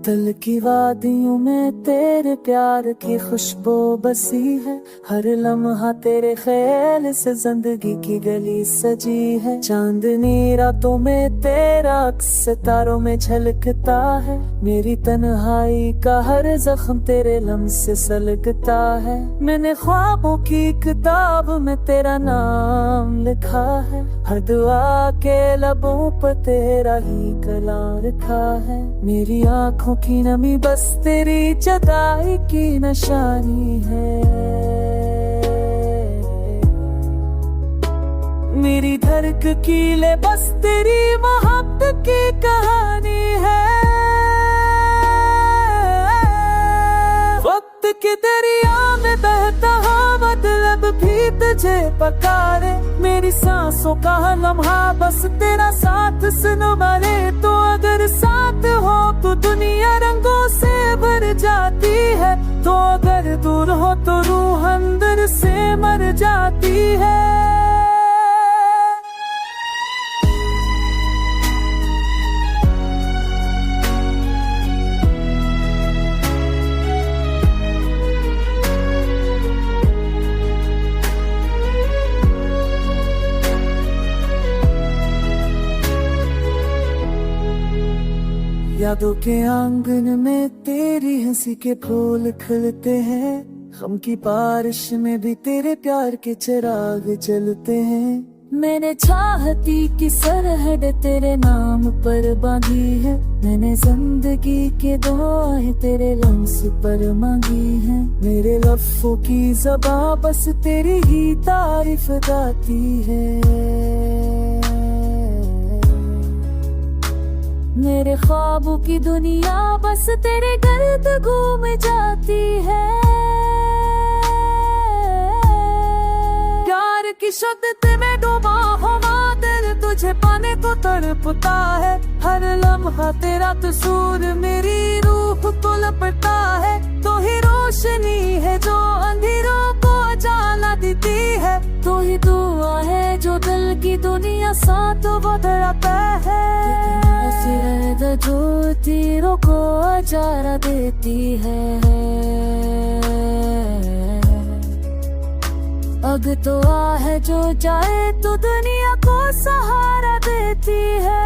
दिल की वादियों में तेरे प्यार की खुशबू बसी है। हर लम्हा तेरे ख्याल से जिंदगी की गली सजी है। चांदनी रातों में तेरा अक्स सितारों में झलकता है। मेरी तन्हाई का हर जख्म तेरे लम्स से सलगता है। मैंने ख्वाबों की किताब में तेरा नाम लिखा है। हर दुआ के लबों पर तेरा ही कलाम रखा है। मेरी आँखों की नमी बस तेरी जुदाई की निशानी है। मेरी धड़क की ले बस तेरी मोहब्बत की कहानी है। वक्त की दरिया में बहता मतलब भी तुझे पकारे। मेरी सांसों का लम्हा बस तेरा साथ सुन वाले। तो अगर साथ हो तो दुनिया रंगों से भर जाती है। तो अगर दूर हो तो रूह अंदर से मर जाती है। यादों के आंगन में तेरी हंसी के फूल खिलते हैं। गम की बारिश में भी तेरे प्यार के चिराग जलते हैं। मैंने चाहती की सरहद तेरे नाम पर बांधी है। मैंने जिंदगी के दुआएं तेरे लम्स पर मांगी है। मेरे लफ्ज़ों की ज़बां बस तेरी ही तारीफ गाती है। मेरे ख्वाबों की दुनिया बस तेरे गर्द घूम जाती है। प्यार की शब्द में डूबा हुआ दिल तुझे पाने को तड़पता है। हर लम्हा तेरा कसूर मेरी रूह को लपटता है। तो ही रोशनी है जो अंधेरों को उजाला देती है। तो ही दुआ है जो दिल की दुनिया साथ बदलता है। जो तीरों को अजारा देती है। अब तो आ है जो जाए तो दुनिया को सहारा देती है।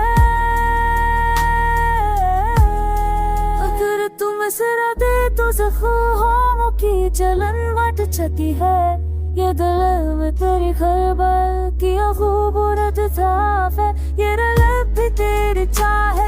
अगर तुम सरा दे तो ज़ख्मों की जलन मट चती है। ये दिल में तेरी खबर की खूबसूरत साफ है। ये रलब भी तेरी चाह है।